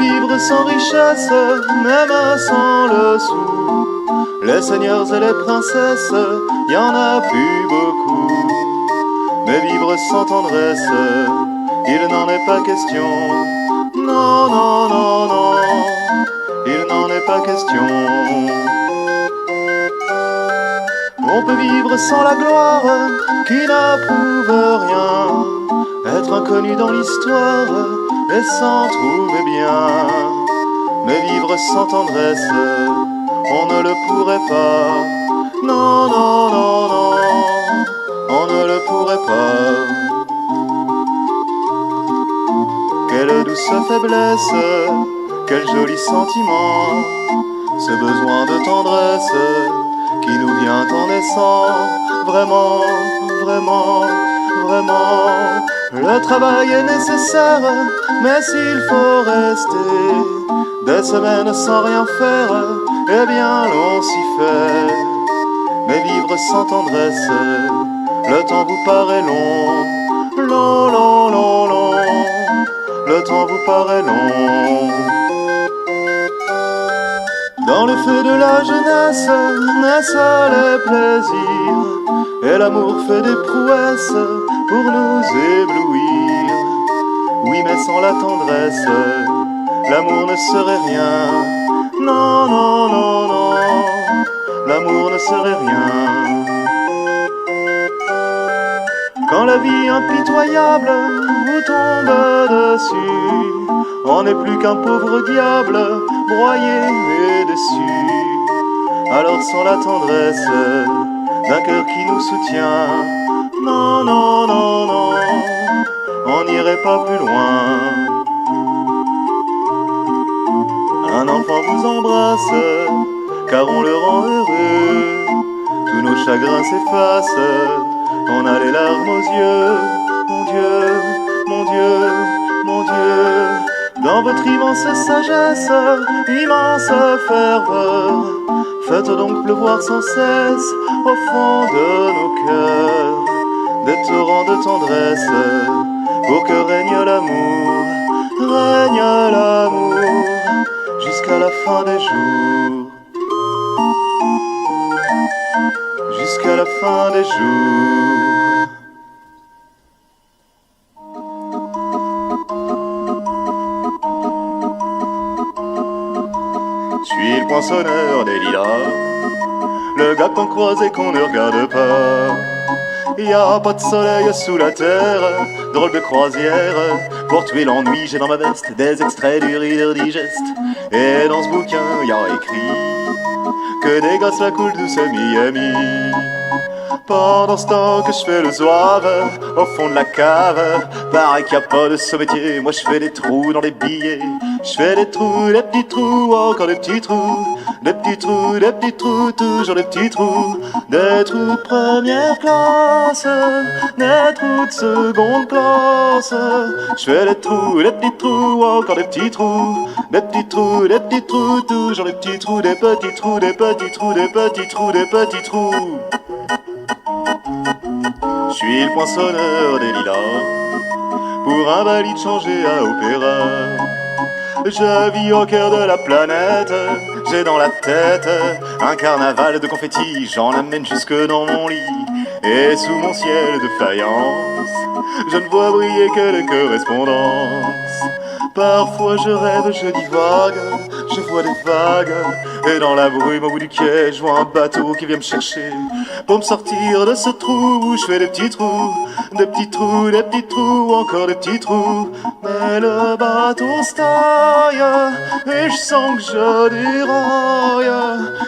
vivre sans richesse, même sans le sou. Les seigneurs et les princesses, y en a plus beaucoup. Mais vivre sans tendresse, il n'en est pas question. Non, non, non, non, il n'en est pas question. On peut vivre sans la gloire qui n'approuve rien, être inconnu dans l'histoire et s'en trouver bien. Mais vivre sans tendresse, on ne le pourrait pas. Non, non, non, non, on ne le pourrait pas. Quelle douce faiblesse, quel joli sentiment, ce besoin de tendresse qui nous vient en naissant. Vraiment, vraiment, vraiment, le travail est nécessaire, mais s'il faut rester des semaines sans rien faire, eh bien l'on s'y fait. Mais vivre sans tendresse, le temps vous paraît long, long, long, long, long, le temps vous paraît long. Dans le feu de la jeunesse naissent les plaisirs, et l'amour fait des prouesses pour nous éblouir. Oui, mais sans la tendresse, l'amour ne serait rien. Non, non, non, non, l'amour ne serait rien. Quand la vie impitoyable vous tombe dessus, on n'est plus qu'un pauvre diable, broyé et déçu. Alors sans la tendresse d'un cœur qui nous soutient, non, non, non, non, on n'irait pas plus loin. Un enfant vous embrasse, car on le rend heureux. Tous nos chagrins s'effacent, on a les larmes aux yeux. Mon Dieu, mon Dieu, mon Dieu, dans votre immense sagesse, immense ferveur, faites donc pleuvoir sans cesse au fond de nos cœurs des torrents de tendresse, pour que règne l'amour, jusqu'à la fin des jours, jusqu'à la fin des jours. Je suis le poinçonneur des lilas, le gars qu'on croise et qu'on ne regarde pas. Y a pas de soleil sous la terre, drôle de croisière. Pour tuer l'ennui, j'ai dans ma veste des extraits du Reader Digest. Et dans ce bouquin, y a écrit que des gosses la coulent douce à Miami. Pendant ce temps que je fais le zouave au fond de la cave, pareil qu'il n'y a pas de sommetier, moi je fais des trous dans les billets. Je fais des trous, des petits trous, encore des petits trous, des petits trous, des petits trous, toujours des petits trous, des trous de première classe, des trous de seconde classe. Je fais des trous, des petits trous, encore des petits trous, des petits trous, des petits trous, toujours des petits trous, des petits trous, des petits trous, des petits trous, des petits trous. Je suis le poinçonneur des lilas, pour un valide changé à opéra. Je vis au cœur de la planète, j'ai dans la tête un carnaval de confettis, j'en amène jusque dans mon lit. Et sous mon ciel de faïence, je ne vois briller que les correspondances. Parfois je rêve, je divague, je vois des vagues, et dans la brume au bout du quai, je vois un bateau qui vient me chercher pour me sortir de ce trou où je fais des petits trous, des petits trous, des petits trous, encore des petits trous. Mais le bateau se taille et je sens que je déraille,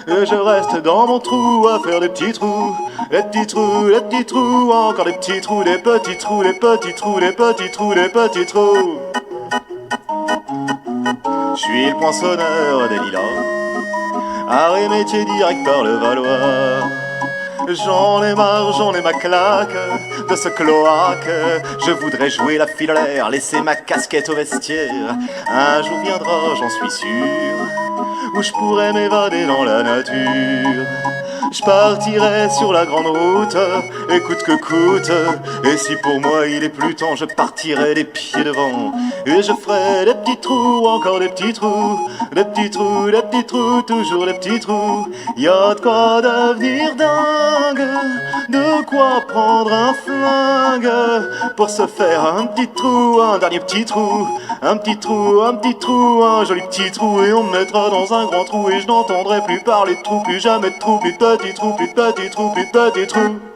et je reste dans mon trou à faire des petits trous, des petits trous, des petits trous, encore des petits trous, des petits trous, des petits trous, des petits trous, des petits trous. Je suis le poinçonneur des lilas, art et métier direct par le Valois. J'en ai marre, j'en ai ma claque de ce cloaque. Je voudrais jouer la file à l'air, laisser ma casquette au vestiaire. Un jour viendra, j'en suis sûr, où je pourrais m'évader dans la nature. Je partirai sur la grande route, et coûte que coûte. Et si pour moi il est plus temps, je partirai les pieds devant. Et je ferai des petits trous, encore des petits trous, des petits trous, des petits trous, toujours des petits trous. Y a de quoi devenir dingue, de quoi prendre un flingue pour se faire un petit trou, un dernier petit trou, un petit trou, un petit trou, un joli petit trou. Et on me mettra dans un grand trou et je n'entendrai plus parler de trou, plus jamais de trou, plus de petits trous, plus de petits trous, plus de petits trous.